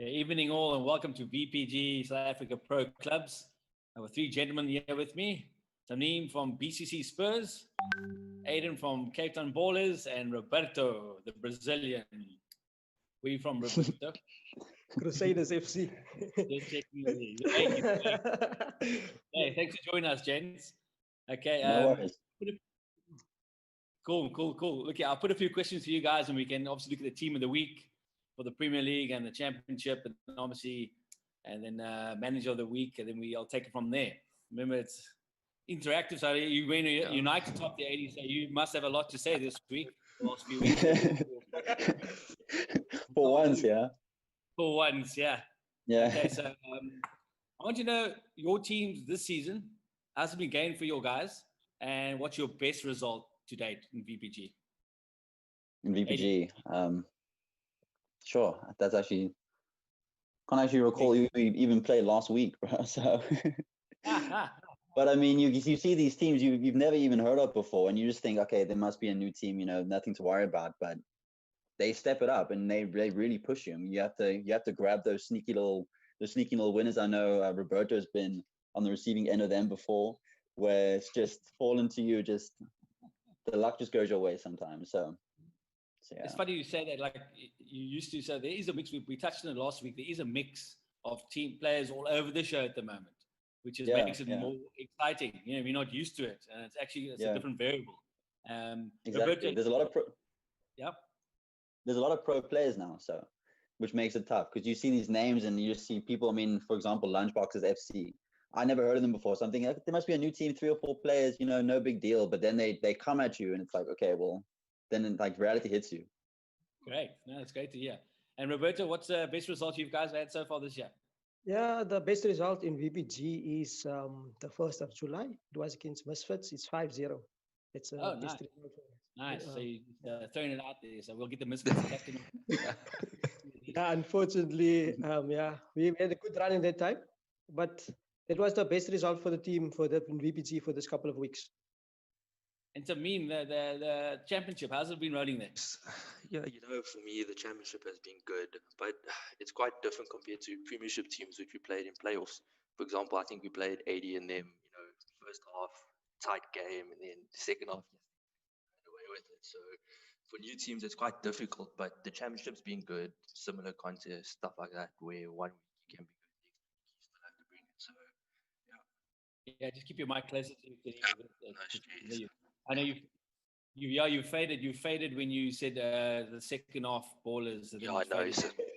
Okay, evening all and welcome to VPG South Africa Pro Clubs. I have 3 gentlemen here with me. Taneem from BCC Spurs, Aiden from Cape Town Ballers, and Roberto, the Brazilian. Where are you from, Roberto? Crusaders FC. Just checking. Hey, thanks for joining us, gents. Okay. No worries. Cool. Okay, I'll put a few questions to you guys, and we can obviously look at the team of the week for the Premier League and the Championship, and obviously, and then manager of the week, and then I'll take it from there. Remember, it's interactive. So you win United top the 80, so you must have a lot to say this week. The last few weeks. For once, yeah. For once, yeah. Yeah. Okay, so I want you to know your teams this season. How's it been going for your guys? And what's your best result to date in VPG? In VPG, sure. That's actually can't actually recall you even played last week, bro. So, but I mean, you see these teams you've never even heard of before, and you just think, okay, there must be a new team, nothing to worry about. But they step it up and they really push you. I mean, you have to grab those sneaky little winners. I know Roberto's been on the receiving end of them before, where it's just fallen to you, just the luck just goes your way sometimes. So yeah. It's funny you say that, like you used to. So there is a mix. We touched on it last week. There is a mix of team players all over the show at the moment, which makes it more exciting. We're not used to it, and it's a different variable. Exactly. Roberto, there's a lot of Yep. There's a lot of pro players now, so which makes it tough because you see these names and you just see people. I mean, for example, Lunchboxes FC. I never heard of them before. So I'm thinking there must be a new team, 3 or 4 players, no big deal. But then they come at you and it's like, okay, well, then like reality hits you. Great. No, it's great to hear. And Roberto, what's the best result you guys had so far this year? Yeah, the best result in VPG is the 1st of July. It was against Misfits. It's 5-0. It's a nice. result. Nice. So you're throwing it out there. So we'll get the Misfits captain. Yeah, unfortunately, we had a good run in that time, but it was the best result for the team in VPG for this couple of weeks. And to me, the championship, how's it been rolling there? Yeah, for me, the championship has been good, but it's quite different compared to premiership teams which we played in playoffs. For example, I think we played 80 in them, first half, tight game, and then second half, away with it. So for new teams, it's quite difficult, but the championship's been good, similar contests, stuff like that, where one week you can be good, next week you still have to bring it. So, yeah. Yeah, just keep your mic closer to you. I know you faded. You faded when you said the second half Ballers. Yeah, I know.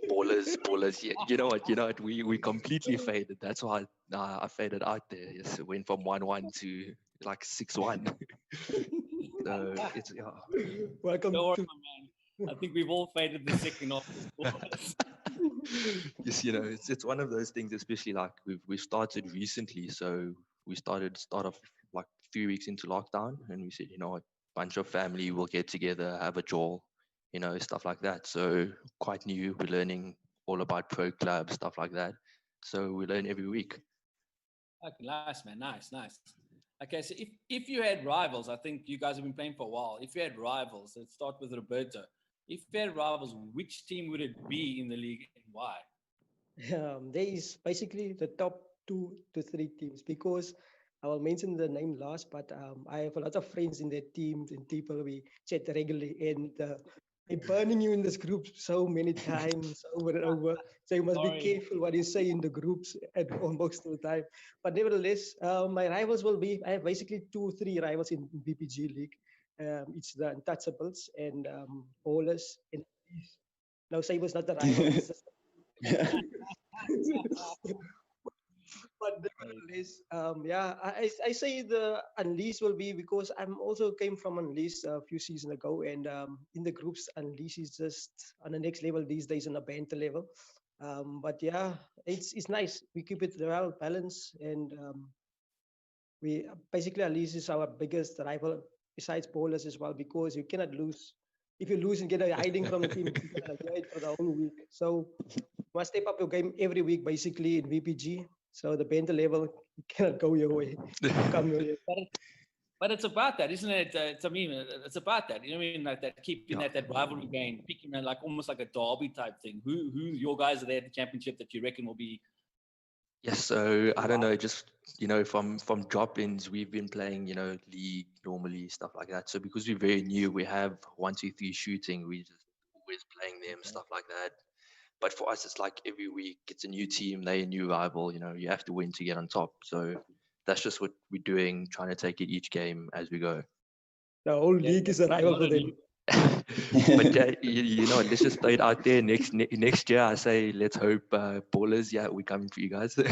Ballers. Yeah, you know what? We completely faded. That's why I faded out there. Yes, it went from 1-1 to like 6-1. So it's Welcome. Don't worry, my man. I think we've all faded the second half. Yes, it's one of those things. Especially like we've started recently, so we start off like 3 weeks into lockdown, and we said, bunch of family will get together, have a jaw, stuff like that. So quite new. We're learning all about pro clubs, stuff like that. So we learn every week. Okay, nice, man. Nice. Okay, so if you had rivals, I think you guys have been playing for a while. If you had rivals, let's start with Roberto. If you had rivals, which team would it be in the league and why? There is basically the top 2 to 3 teams, because I will mention the name last, but I have a lot of friends in their teams and people we chat regularly, and they're burning you in this group so many times over and over. So you must be careful what you say in the groups at almost all the time. But nevertheless, my rivals will be, I have basically 2 or 3 rivals in VPG League. It's the Untouchables and Ballers. And no, Saber's not the rival. But nevertheless, I say the Unleashed will be, because I'm also came from Unleashed a few seasons ago, and in the groups, Unleashed is just on the next level these days, on a banter level. But yeah, it's nice. We keep it well balanced, and we basically Unleashed is our biggest rival besides Ballers as well, because you cannot lose. If you lose and get a hiding from the team, you cannot enjoy it for the whole week. So you must step up your game every week, basically in VPG. So the banter level cannot go your way. Come your way. But it's about that, isn't it? I mean, it's about that. You know what I mean? Like that, keeping that rivalry game, picking like almost like a derby type thing. Who your guys are there at the championship that you reckon will be? Yes, so I don't know, just from drop-ins, we've been playing, league normally, stuff like that. So because we're very new, we have 1, 2, 3 shooting. We just always playing them, stuff like that. But for us, it's like every week, it's a new team, they're a new rival. You have to win to get on top. So that's just what we're doing, trying to take it each game as we go. The whole league is a rival for them. But let's just throw it out there. Next year, I say, let's hope ballers. Yeah, we're coming for you guys. Pick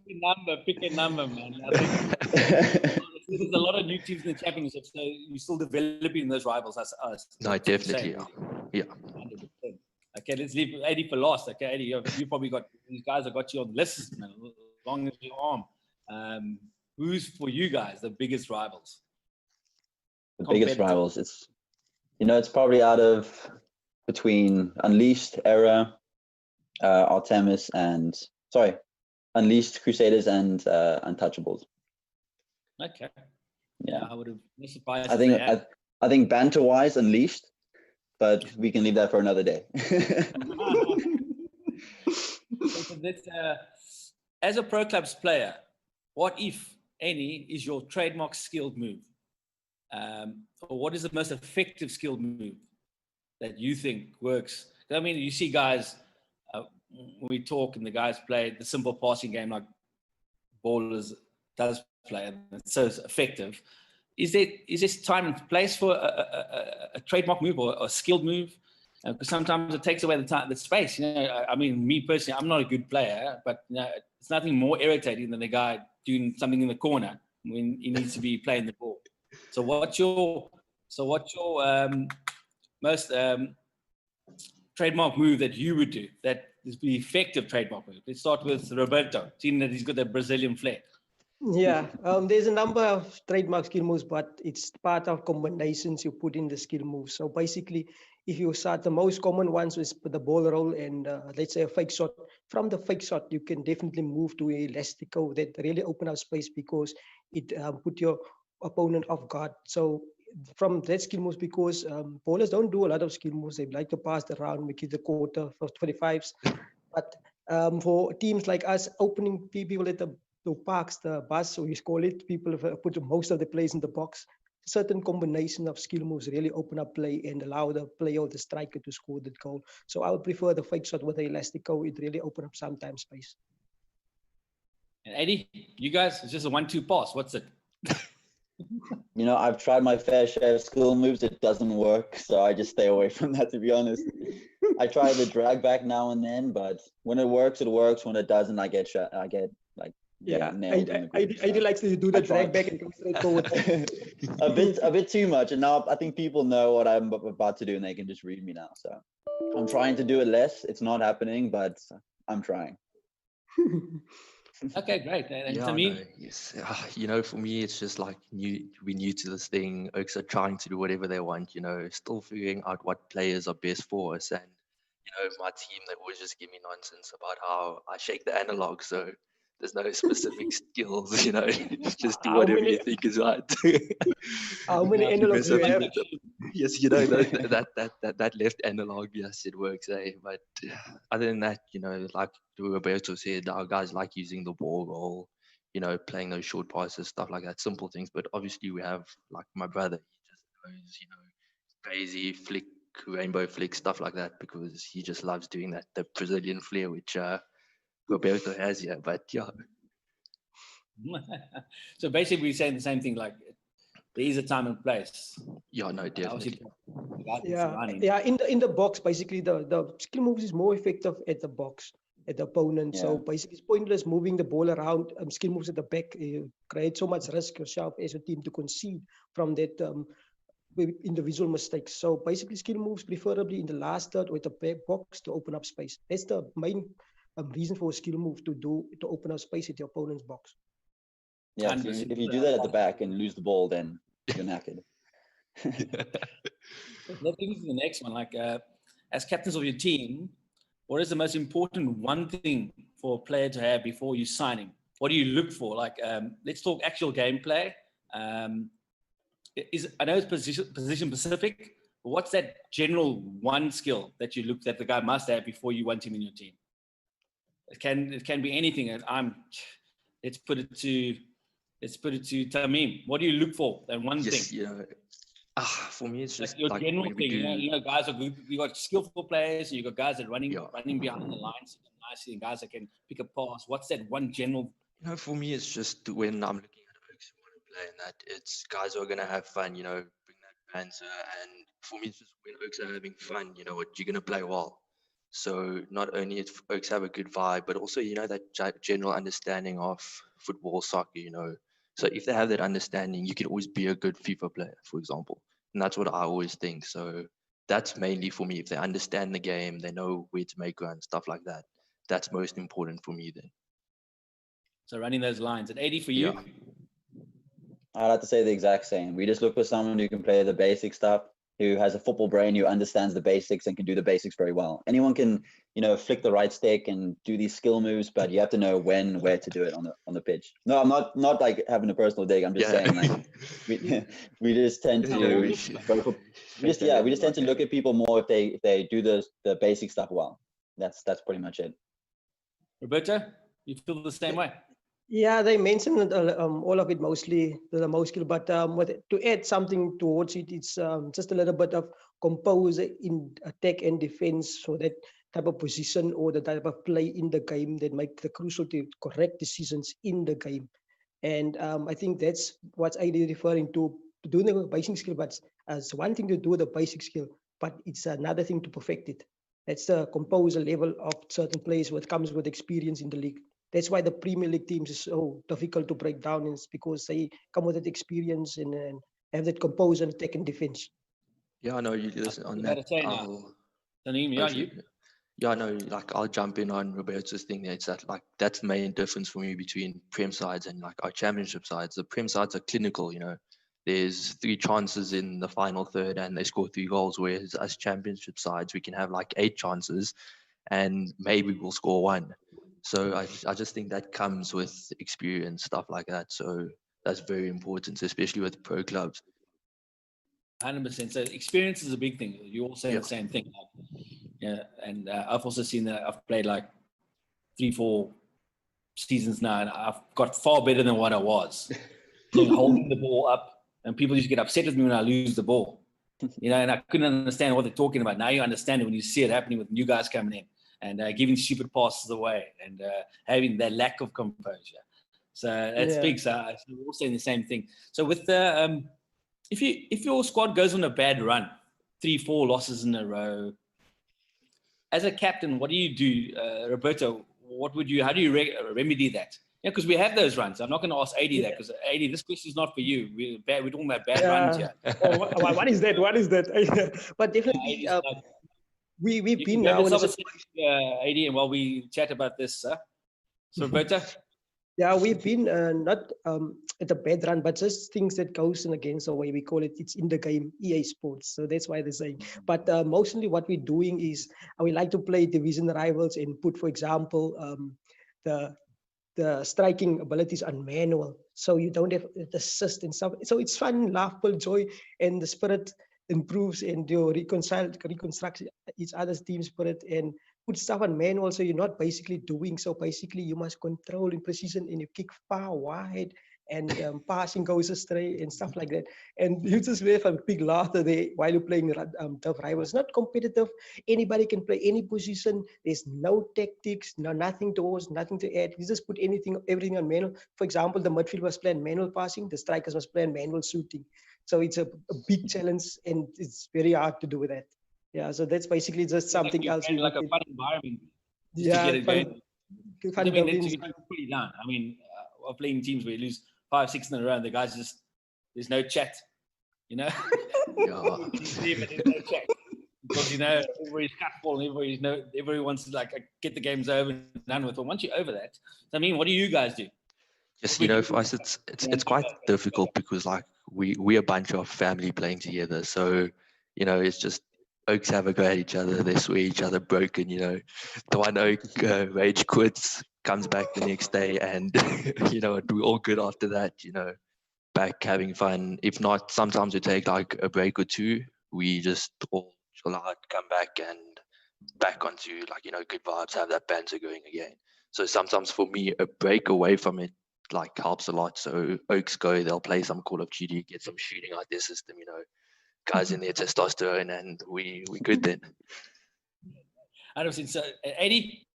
a number, man. I think there's a lot of new teams in the championship, so you're still developing those rivals as us. No, definitely, yeah. 100%. Okay, let's leave Eddie for last. Okay, Eddie, you probably got these guys have got you on the list, man, as long as your arm. Who's for you guys the biggest rivals? The biggest rivals, it's probably between Unleashed Era, Artemis, Unleashed Crusaders and Untouchables. Okay. Yeah, I would have been surprised. I think banter wise, Unleashed, but we can leave that for another day. As a Pro Clubs player, what, if any, is your trademark skilled move? Or what is the most effective skilled move that you think works? I mean, you see guys, when we talk and the guys play the simple passing game like Ballers does play, and it's so effective. Is this time and place for a trademark move or a skilled move? Because sometimes it takes away the space. I mean, me personally, I'm not a good player, but it's nothing more irritating than a guy doing something in the corner when he needs to be playing the ball. So what's your most trademark move that you would do that is the effective trademark move? Let's start with Roberto, seeing that he's got the Brazilian flair. Yeah, there's a number of trademark skill moves, but it's part of combinations you put in the skill moves. So basically, if you start, the most common ones is the ball roll and let's say a fake shot. From the fake shot, you can definitely move to a elastico that really open up space because it put your opponent off guard. So from that skill moves, because bowlers don't do a lot of skill moves, they like to pass the round, make it the quarter for 25s. But for teams like us, opening people at the parks, the bus, or you call it, people have put most of the players in the box. Certain combination of skill moves really open up play and allow the player or the striker to score the goal. So I would prefer the fake shot with the elastico. It really open up sometimes space. And Eddie, you guys, it's just a 1-2 pass. What's it? I've tried my fair share of skill moves. It doesn't work, so I just stay away from that, to be honest. I try the drag back now and then, but when it works, it works. When it doesn't, I get like I likes to do the drag back and go straight forward. a bit too much, and now I think people know what I'm about to do, and they can just read me now. So I'm trying to do it less. It's not happening, but I'm trying. Okay, great. And yeah, to me, no, yes. For me, it's just like we're new to this thing. Oaks are trying to do whatever they want. Still figuring out what players are best for us. And my team, they always just give me nonsense about how I shake the analog. So there's no specific skills. Just do whatever you think is right. How many analogs do you have? Yes, that left analog, yes, it works, But other than that, like Roberto said, our guys like using the ball roll, playing those short passes, stuff like that, simple things. But obviously we have, like my brother, he just knows, crazy flick, rainbow flick, stuff like that, because he just loves doing that, the Brazilian flair, which Roberto has here. But yeah. So basically we're saying the same thing, like there is a time and place. Yeah, no, definitely. Yeah. In the box, basically the skill moves is more effective at the box, at the opponent. Yeah. So basically it's pointless moving the ball around. Skill moves at the back create so much risk yourself as a team to concede from that individual mistakes. So basically skill moves preferably in the last third or at the back box to open up space. That's the main reason for a skill move to open up space at your opponent's box. Yeah, if you do that at the back and lose the ball, then you're knackered. That brings me to the next one. Like, as captains of your team, what is the most important one thing for a player to have before you sign him what do you look for? Like, let's talk actual gameplay. I know it's position specific, but what's that general one skill that you look that the guy must have before you want him in your team? It can be anything. And let's put it to Tamim. What do you look for? And one thing. You know, for me, it's just like your general thing. You know, guys are good. You got skillful players. You got guys that running behind the lines nicely, and guys that can pick a pass. What's that one general? You know, for me, it's just when I'm looking at Oaks who want to play, and that it's guys who are gonna have fun. You know, bring that banter. And for me, it's just when Oaks are having fun. You know, what you're gonna play well. So not only if Oaks have a good vibe, but also, you know, that general understanding of football, soccer, you know. So if they have that understanding, you can always be a good FIFA player, for example. And that's what I always think. So that's mainly for me. If they understand the game, they know where to make runs, stuff like that. That's most important for me then. So running those lines. And 80 for you? Yeah. I'd have to say the exact same. We just look for someone who can play the basic stuff, who has a football brain, who understands the basics and can do the basics very well. Anyone can, you know, flick the right stick and do these skill moves, but you have to know when, where to do it on the pitch. No, I'm not like having a personal dig. I'm just saying, like, we just tend to we just tend to look at people more if they do the basic stuff well. That's pretty much it. Roberto, you feel the same way? Yeah, they mentioned all of it, mostly the most skill, but to add something towards it, it's just a little bit of compose in attack and defense, so that type of position or the type of play in the game that make the crucial to correct decisions in the game. And I think that's what I did referring to doing the basic skill, but as one thing to do the basic skill, but it's another thing to perfect it. That's the composer level of certain players, what comes with experience in the league. That's why the Premier League teams is so difficult to break down. It's because they come with that experience and have that composure and attack and defense. Yeah, I know you listen on that. Yeah, no, like I'll jump in on Roberto's thing there. It's that like that's the main difference for me between Prem sides and like our championship sides. The Prem sides are clinical, you know. There's 3 chances in the final third and they score 3 goals, whereas us championship sides, we can have like 8 chances and maybe we'll score 1. So I just think that comes with experience, stuff like that. So that's very important, especially with pro clubs. 100%. So experience is a big thing. You all say the same thing. Yeah, and I've also seen that. I've played like 3-4 seasons now, and I've got far better than what I was. Holding the ball up, and people used to get upset with me when I lose the ball. You know, and I couldn't understand what they're talking about. Now you understand it when you see it happening with new guys coming in. And giving stupid passes away and having that lack of composure. So that's big. So we're all saying the same thing. So with the, if your squad goes on a bad run, 3-4 losses in a row, as a captain, what do you do, Roberto? How do you remedy that? Yeah, because we have those runs. I'm not going to ask 80 that because 80, this question is not for you. We're talking about bad runs here. What is that? What is that? But definitely. We've been now. AD, and while we chat about this, so Roberto. Yeah, we've been not at a bad run, but just things that goes in against the way we call it. It's in the game, EA Sports. So that's why they're saying. But mostly what we're doing is we like to play division rivals and put, for example, the striking abilities on manual, so you don't have the assist and stuff. So it's fun, laughable, joy, and the spirit improves, and you reconstruct each other's team spirit and put stuff on manual, so you're not basically doing. So basically you must control in precision and you kick far wide and passing goes astray and stuff like that. And you just have a big laughter there while you're playing tough rivals. Not competitive. Anybody can play any position. There's no tactics, nothing towards, nothing to add. You just put everything on manual. For example, the midfield was playing manual passing. The strikers was playing manual shooting. So it's a big challenge and it's very hard to do with that. Yeah, so that's basically just something else. Like a fun environment. To get it going. I mean, that's pretty down. I mean, of playing teams where you lose 5-6 in a row and the guys just, there's no chat, you know? There's no chat. Because, you know, everybody's catball and everybody wants to like get the games over and done with. But once you're over that, I mean, what do you guys do? Just, you know, for us, it's quite difficult because like we're a bunch of family playing together. So, you know, it's just Oaks have a go at each other. They swear each other broken, you know. The one Oak rage quits, comes back the next day, and we're all good after that. Back having fun. If not, sometimes we take like a break or two. We just all chill out, come back, and back onto good vibes, have that banter going again. So sometimes for me, a break away from it like helps a lot. So Oaks go, they'll play some Call of Duty, get some shooting out their system, guys in their testosterone, and we good then. 100%. So, Eddie,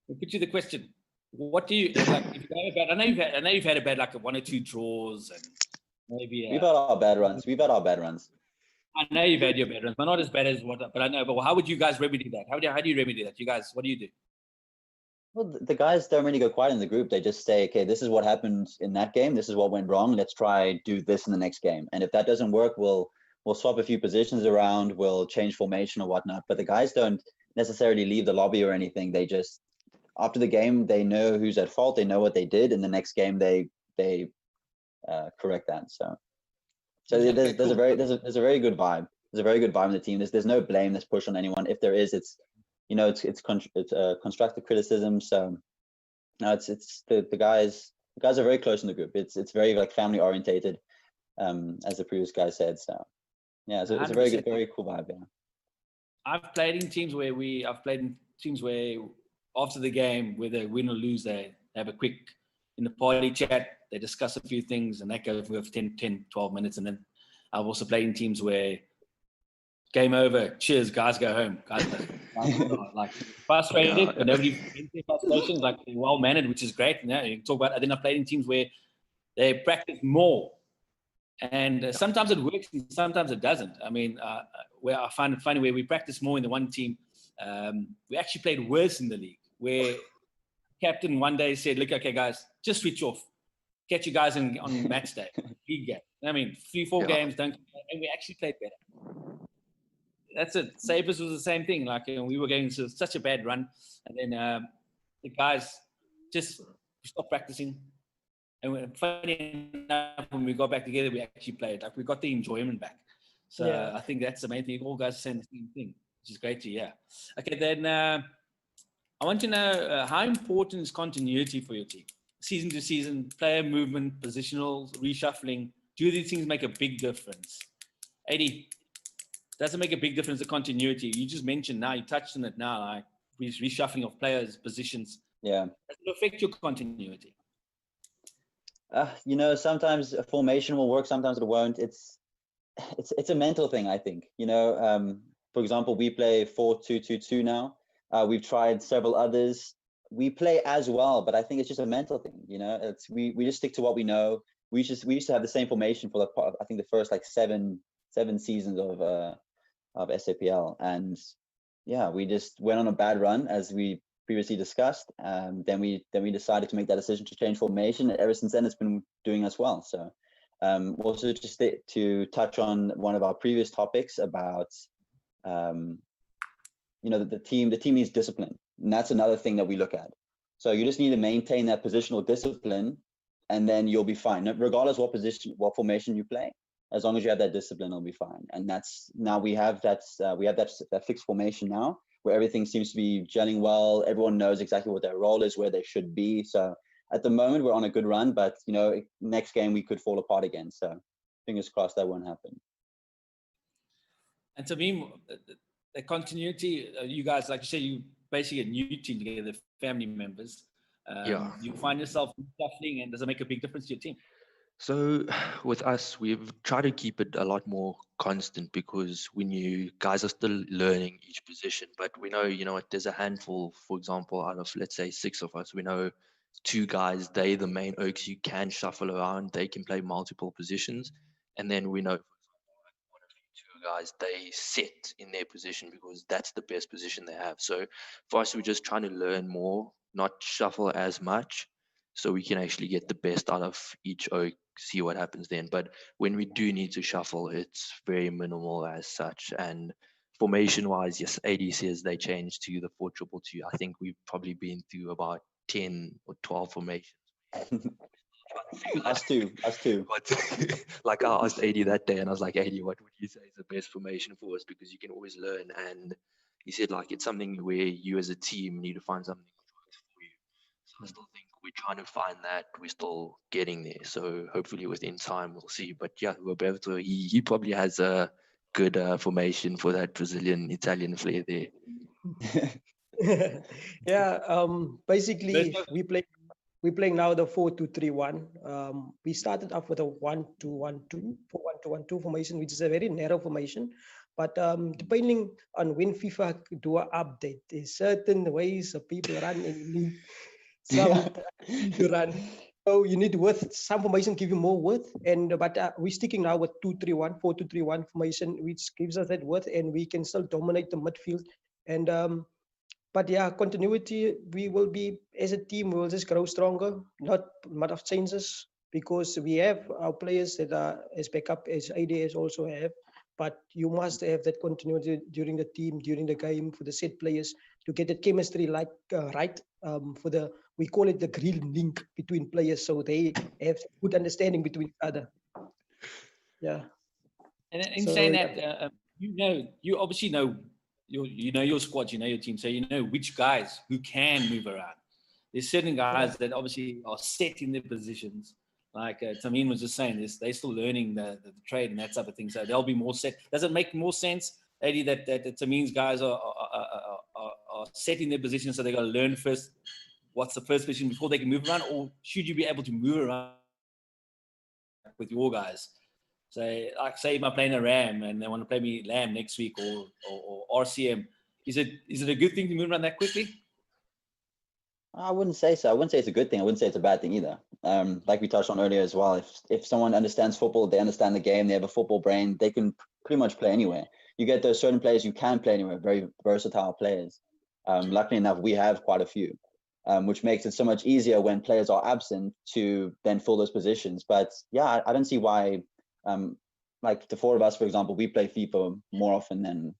we'll put you the question. What do you like? If you have a bad, I know you've had a bad like 1 or 2 draws, and maybe we've had our bad runs. I know you've had your bad runs, but not as bad as what. But I know. But how would you guys remedy that? How do you remedy that? You guys, what do you do? Well, the guys don't really go quiet in the group. They just say, okay, this is what happened in that game. This is what went wrong. Let's try do this in the next game. And if that doesn't work, we'll swap a few positions around. We'll change formation or whatnot. But the guys don't necessarily leave the lobby or anything. They just, after the game, they know who's at fault. They know what they did. In the next game, they correct that. So there's a very good vibe. There's a very good vibe in the team. There's no blame that's pushed on anyone. If there is, it's constructive criticism. So no, it's the guys are very close in the group. It's very like family orientated, as the previous guy said. So yeah, it's a very good, very cool vibe. Yeah. I've played in teams where after the game, whether win or lose, they have a quick in the party chat. They discuss a few things, and that goes for 10, 12 minutes. And then I've also played in teams where game over, cheers, guys go home. Guys like frustrated, but nobody frustrations, like well mannered, which is great. You can talk about. And then I've played in teams where they practice more, and sometimes it works, and sometimes it doesn't. I mean, where I find it funny, where we practice more in the one team, we actually played worse in the league. Where captain one day said, "Look, okay, guys, just switch off. Catch you guys on match day, league game. I mean, 3-4 games, don't." And we actually played better. That's it. Sabres was the same thing. Like we were going to such a bad run, and then the guys just stopped practicing. And funny enough, when we got back together, we actually played. Like we got the enjoyment back. So I think that's the main thing. All guys are saying the same thing, which is great to hear. Okay, then I want to know how important is continuity for your team? Season to season, player movement, positional, reshuffling. Do these things make a big difference? 80. Does it make a big difference, the continuity? You just mentioned now, you touched on it now, like reshuffling of players' positions. Yeah. Does it affect your continuity? Sometimes a formation will work, sometimes it won't. It's a mental thing, I think. For example, we play 4-2-2-2 now. We've tried several others. We play as well, but I think it's just a mental thing. It's we just stick to what we know. We used to have the same formation for I think the first like seven seasons of SAPL, and yeah, we just went on a bad run as we previously discussed. Then we decided to make that decision to change formation. And ever since then, it's been doing us well. So also just to touch on one of our previous topics about the team needs discipline, and that's another thing that we look at. So you just need to maintain that positional discipline, and then you'll be fine, regardless what formation you play. As long as you have that discipline, it'll be fine. And we have that fixed formation now, where everything seems to be gelling well. Everyone knows exactly what their role is, where they should be. So at the moment, we're on a good run, but next game we could fall apart again. So fingers crossed that won't happen. And to me, the continuity, you guys, like you say, you basically a new team together, family members. You find yourself shuffling, and does it make a big difference to your team? So with us, we've tried to keep it a lot more constant, because when you guys are still learning each position, but we know, there's a handful, for example, out of, let's say, 6 of us, we know 2 guys, they the main Oaks, you can shuffle around, they can play multiple positions. And then we know, for example, like 1 of you 2 guys, they sit in their position because that's the best position they have. So for us, we're just trying to learn more, not shuffle as much, so we can actually get the best out of each Oak, see what happens then. But when we do need to shuffle, it's very minimal as such. And formation wise, yes, AD says they changed to the 4-2-2. I think we've probably been through about 10 or 12 formations. Us too. But like I asked AD that day, and I was like, AD, what would you say is the best formation for us? Because you can always learn. And he said, like, it's something where you as a team need to find something that works for you. So I still think we're trying to find that. We're still getting there. So hopefully within time we'll see. But yeah, Roberto, he probably has a good formation for that Brazilian Italian flair there. Yeah. Basically, we're playing now the 4-2-3-1. We started off with a 1-2-1-2, 4-1-2-1-2 formation, which is a very narrow formation. But depending on when FIFA do an update, there's certain ways of people run, and you need some to run. So you need width. Some formation give you more width, but we're sticking now with 2-3-1, 4-2-3-1 formation, which gives us that width, and we can still dominate the midfield. And but yeah, continuity. We will be as a team. We will just grow stronger. Not a lot of changes because we have our players that are as backup as ADS also have. But you must have that continuity during the team, during the game, for the set players to get that chemistry right. We call it the green link between players, so they have good understanding between each other. Yeah. And in saying that, you obviously know your squad, you know your team, so you know which guys who can move around. There's certain guys that obviously are set in their positions. Like Tamim was just saying, they're still learning the trade and that type of thing. So they'll be more set. Does it make more sense, Eddie, that Tamim's guys are set in their positions, so they got to learn first what's the first position before they can move around, or should you be able to move around with your guys? So, like, say if I'm playing a Ram and they want to play me Lamb next week or RCM, is it a good thing to move around that quickly? I wouldn't say so. I wouldn't say it's a good thing. I wouldn't say it's a bad thing either. Like we touched on earlier as well, if someone understands football, they understand the game, they have a football brain, they can pretty much play anywhere. You get those certain players you can play anywhere, very versatile players. Luckily enough, we have quite a few, which makes it so much easier when players are absent to then fill those positions. But yeah, I don't see why, like the four of us, for example, we play FIFA more often than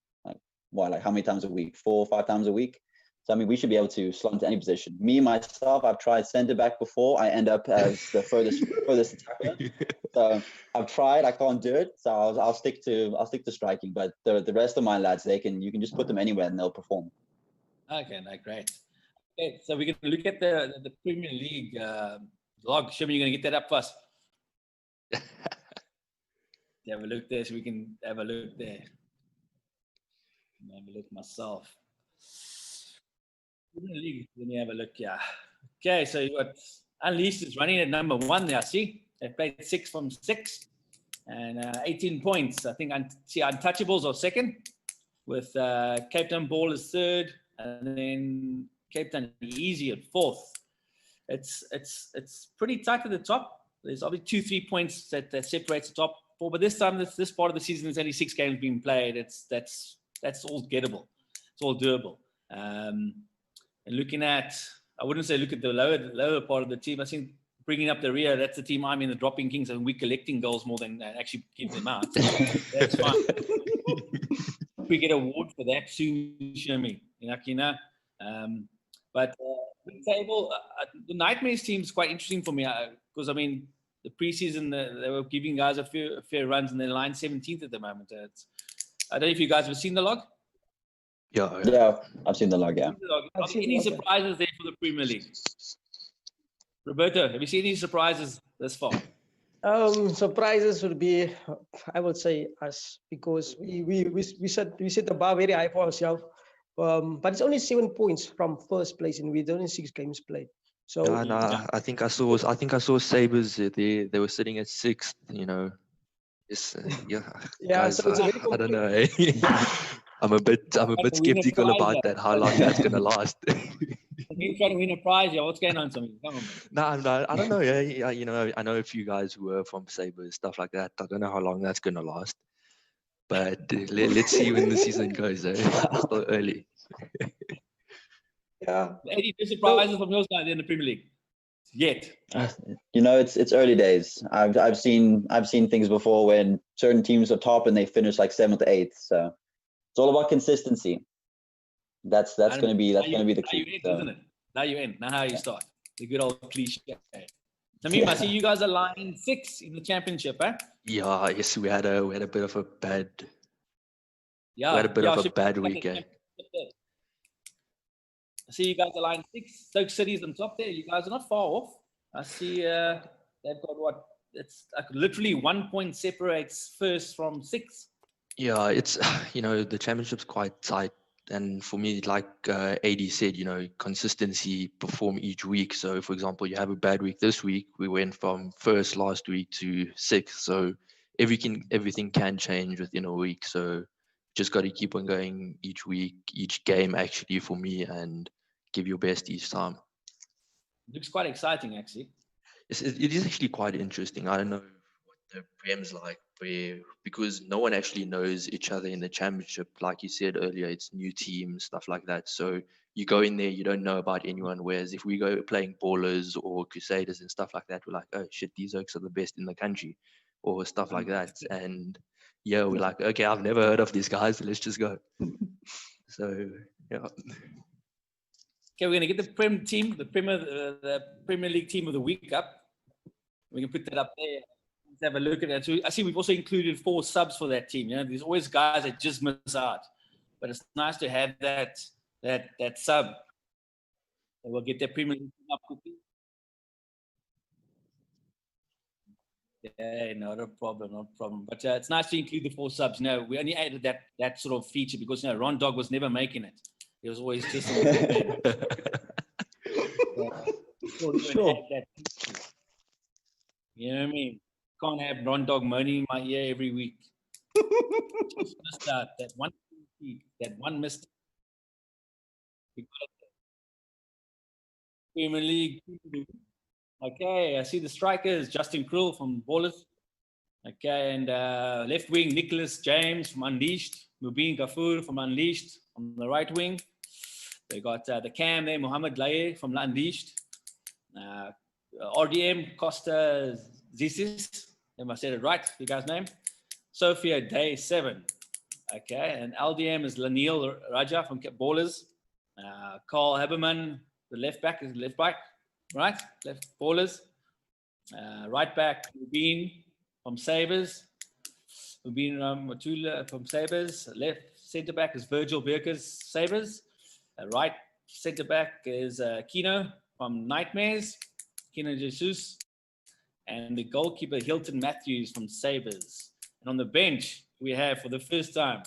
how many times a week? 4 or 5 times a week. So, I mean, we should be able to slot into any position. Me, myself, I've tried centre back before. I end up as the furthest attacker. So I've tried, I can't do it. So I'll stick to striking. But the rest of my lads, you can just put them anywhere and they'll perform. Okay, no, great. Okay, so we're going to look at the Premier League log. Shimmy, you're going to get that up first. Have a look there, so we can have a look there. Have a look myself. Let me have a look here. Okay, so you got Unleashed is running at number 1 there. See, they played 6 from 6 and 18 points. I think Untouchables are second, with Cape Town Ball is third, and then Cape Town Easy at 4th. It's pretty tight at the top. There's obviously 2-3 points that separates the top 4, but this time this part of the season there's only 6 games being played. That's all gettable. It's all doable. And looking at, I wouldn't say look at the lower part of the team. I think bringing up the rear, that's the team I'm in, the Dropping Kings, and we're collecting goals more than actually giving them out. That's fine. We get an award for that soon, Shami. But the table, the Nightmares team is quite interesting for me because, I mean, the preseason, they were giving guys a fair runs, and they're line 17th at the moment. I don't know if you guys have seen the log. Yeah, I've seen the log, yeah. Any surprises there for the Premier League? Roberto, have you seen any surprises this far? Surprises would be, I would say, us, because we set the bar very high for ourselves. But it's only 7 points from first place, and with only 6 games played. So yeah. I think I saw Sabres. They were sitting at 6th. You know, guys, so it's a very I don't know. Eh? I'm a bit skeptical about that. How long that's gonna last? You trying to win a prize, yeah? What's going on, Tommy? Come on. No, I don't know. Yeah, you know, I know a few guys who are from Sabres, stuff like that. I don't know how long that's gonna last, but let's see when the season goes. Eh? Still early. Yeah. Any surprises from your side in the Premier League? Yet. You know, it's early days. I've seen things before when certain teams are top and they finish like 7th or 8th. So it's all about consistency. That's gonna be the key. Now you end. Now how you start. The good old cliche. Tamim, I see you guys are lying 6 in the championship, eh? Yeah, yes, we had a bit of a bad. Yeah, we had a bit of a bad week. see you guys are line 6. Stoke City's on top there. You guys are not far off. I see they've got what? It's like literally 1 point separates first from 6. Yeah, it's the championship's quite tight, and for me, like AD said, consistency, perform each week. So, for example, you have a bad week this week. We went from first last week to 6th. So everything can change within a week. So just got to keep on going each week, each game actually for me, and give your best each time. Looks quite exciting, actually. It is actually quite interesting. I don't know what the Prem's like, because no one actually knows each other in the championship. Like you said earlier, it's new teams, stuff like that. So you go in there, you don't know about anyone. Whereas if we go playing Ballers or Crusaders and stuff like that, we're like, oh shit, these oaks are the best in the country, or stuff like that. And yeah, we're like, okay, I've never heard of these guys. Let's just go. So yeah. Okay, we're going to get the Prem team, the Premier League team of the week up. We can put that up there. Let's have a look at that. So I see we've also included 4 subs for that team. There's always guys that just miss out, but it's nice to have that sub. And we'll get that Premier League team up quickly. Yeah, not a problem. But it's nice to include the 4 subs. No, we only added that sort of feature because Ron Dog was never making it. He was always just on the Sure. You know what I mean? Can't have Ron Dog moaning in my ear every week. Just missed out. That one mistake. We got it. Premier League. Okay, I see the strikers, Justin Krill from Ballers. Okay, and left wing, Nicholas James from Unleashed. Mubin Ghafoor from Unleashed on the right wing. They got the cam there, Mohammed Laye from Unleashed. RDM Costa Zisis. Am I said it right? You guys' name? Sophia Day 7. Okay, and LDM is Laniel Raja from Ballers. Carl Haberman, the left back is left back, right? Left Ballers. Right back, Mubin from Sabres. Mubin Matula from Sabres. Left centre back is Virgil Birkers, Sabres. Right centre back is Kino from Nightmares. Kino Jesus. And the goalkeeper, Hilton Matthews from Sabres. And on the bench, we have for the first time.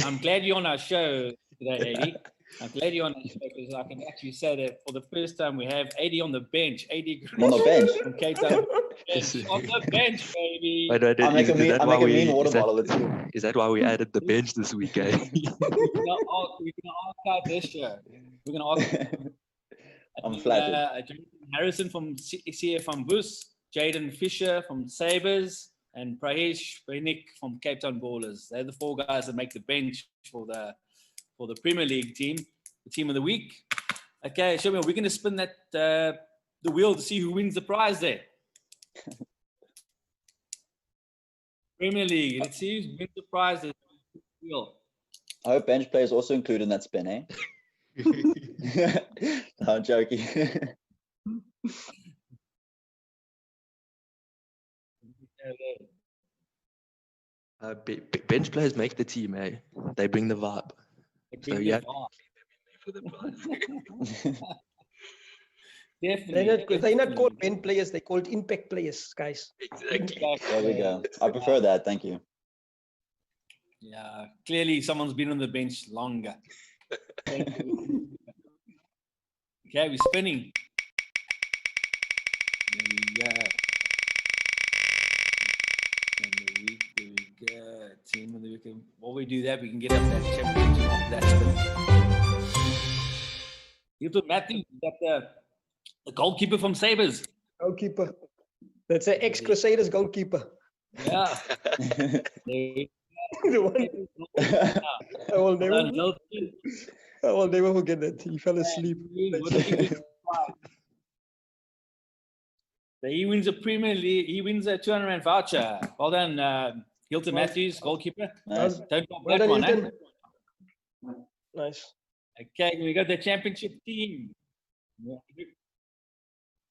I'm glad you're on our show today, AD. I'm glad you're on our show because I can actually say that for the first time we have AD on the bench. AD on the bench. From Cape Town. On the bench, baby. I'll make a mean water bottle. Is that why we added the bench this week, eh? We're going to archive this show. We're going to archive. I'm flattered. Jonathan Harrison from CF from Bus. Jaden Fisher from Sabres, and Prahesh Benik from Cape Town Ballers. They're the 4 guys that make the bench for the Premier League team, the team of the week. Okay, show me. We're going to spin that the wheel to see who wins the prize there. Premier League. Let's see who wins the prize. The wheel. I hope bench players also included in that spin, eh? No, I'm joking. Bench players make the team, eh? They bring the vibe. So yeah. They're not called bench players, they're called impact players, guys. Exactly. There we go. I prefer that. Thank you. Yeah, clearly someone's been on the bench longer. Thank you. Okay, we're spinning. There we go. Team of the week. While we do that, we can get up that championship off that spin. Hilton Matthews, is that the goalkeeper from Sabres? Goalkeeper. That's an ex-Crusaders goalkeeper. Yeah. The one. I will never forget that. He fell asleep. He wins a Premier League. He wins a 200 rand voucher. Well done, Hilton Matthews, goalkeeper. Nice. Don't drop that one, eh? Nice. Okay, we got the championship team.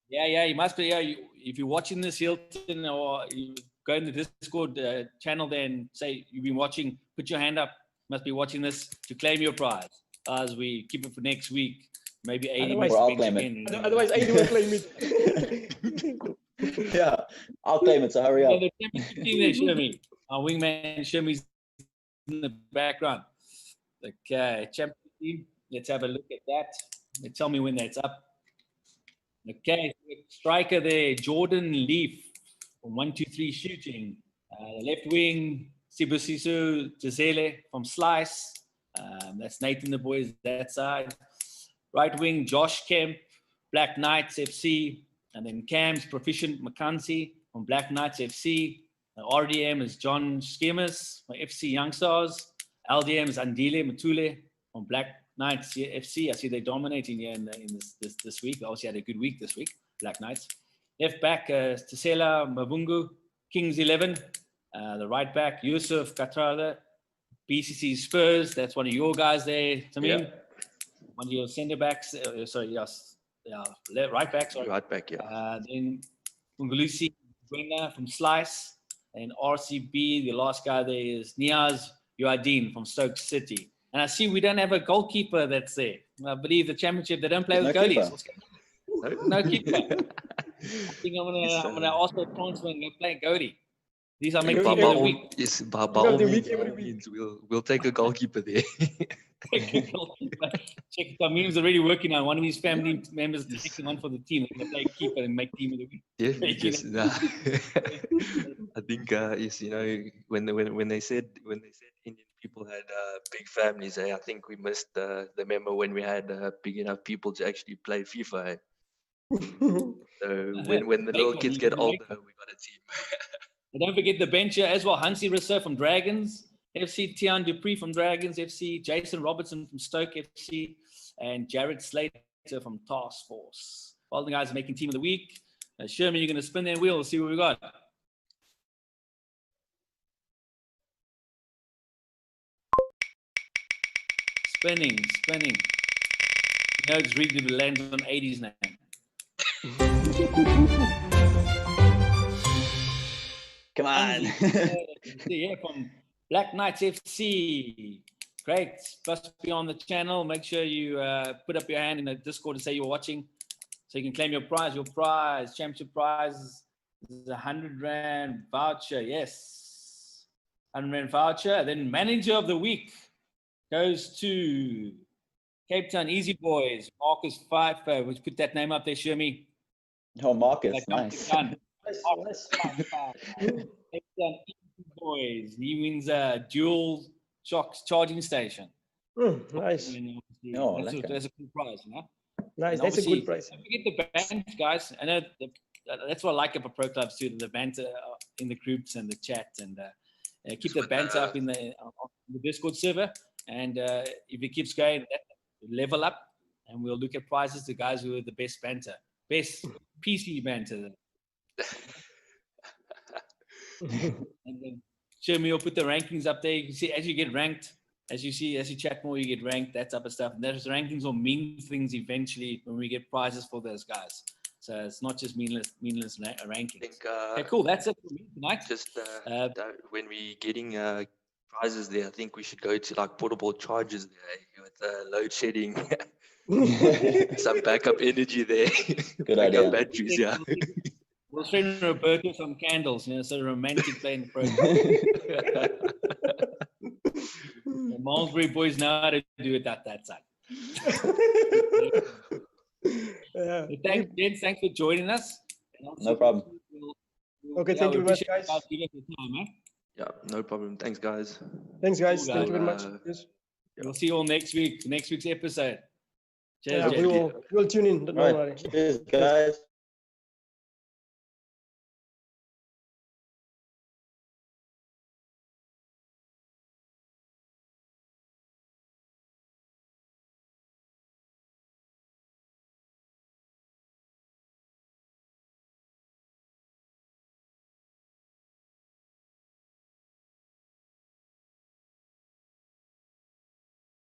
Yeah, you must be. Yeah, if you're watching this, Hilton, or you go in the Discord channel there and say you've been watching, put your hand up. Must be watching this to claim your prize as we keep it for next week. maybe 80 Otherwise- minutes Or I'll bench claim it. again. Otherwise, I will claim it. Yeah, I'll claim it. So hurry So up. the championship team there, Shermy. Our wingman Shermy's in the background. Okay, championship team. Let's have a look at that. Tell me when that's up. Okay, striker there, Jordan Leaf from 1-2-3 shooting. Left wing, Sibusiso Gisele from Slice. That's Nathan the boys that side. Right wing, Josh Kemp, Black Knights FC. And then Cam's Proficient McCancy from Black Knights FC. RDM is John Schemas from FC Youngstars. LDM is Andile Matule from Black Knights FC. I see they're dominating here in this week. They also had a good week this week, Black Knights. Left back, Tisela Mabungu, Kings 11. The right back, Yusuf Katrada, BCC Spurs. That's one of your guys there, Tamim. Yeah. One of your centre backs. Right back. Sorry. Right back, yeah. Then Ungulusi Gwenda from Slice. And RCB, the last guy there is Niaz Yuadin from Stoke City. And I see we don't have a goalkeeper that's there. I believe the championship, they don't play with goalies. What's going on? No keeper. I think I'm gonna ask the transfer and go play goalie. These are my team of the week. Yes, by all means, we'll take a goalkeeper there. Check Tamim's already working on one of his family members taking one for the team. They're gonna play keeper and make team of the week. Yeah, because I think yes, you know, when they said Indian people had big families, I think we missed the memo when we had big enough people to actually play FIFA. So when the little kids get older, we got a team. And don't forget the bench here as well. Hansi Rissa from Dragons FC, Tian Dupree from Dragons FC, Jason Robertson from Stoke FC, and Jared Slater from Task Force. All the guys are making team of the week. Sherman, you're going to spin that wheel. We'll see what we got. Spinning. You know, it's really lands on 80s now. Come on. Yeah, from Black Knights FC. Great. Must be on the channel. Make sure you put up your hand in the Discord and say you're watching, so you can claim your prize. Your prize, championship prize, is a 100 Rand voucher. Yes, 100 Rand voucher. Then manager of the week goes to Cape Town Easy Boys, Marcus Pfeiffer. Would you put that name up there, Shermy? Oh, Marcus, nice. Boys. He wins a dual shocks charging station. Nice. That's a cool prize, you know? Nice. That's a good prize. Don't forget the banter, guys. I know that's what I like about pro clubs too. The banter in the groups and the chat, and keep the banter up in the Discord server. And if it keeps going, level up, and we'll look at prizes to guys who are the best banter, best PC banter. And then Shermy will put the rankings up there. You can see as you get ranked, as you chat more, you get ranked, that type of stuff. And those rankings will mean things eventually when we get prizes for those guys. So it's not just meaningless rankings. I think, okay, cool. That's it for me tonight. Just when we're getting prizes there, I think we should go to like portable chargers there with load shedding. Some backup energy there. Good idea. Backup batteries, yeah. We'll send Roberto some candles, you know, so romantic playing the program. The Malmesbury boys know how to do it at that side. Yeah. Thanks, gents. Thanks for joining us. No problem. Okay, thank you very much, guys. Yeah, no problem. Thanks, guys. Thanks, guys. Cool, Thank you very much. guys. Yes. We'll see you all next week. Next week's episode. Cheers. Yeah, we will tune in. Don't All right. worry. Cheers, guys.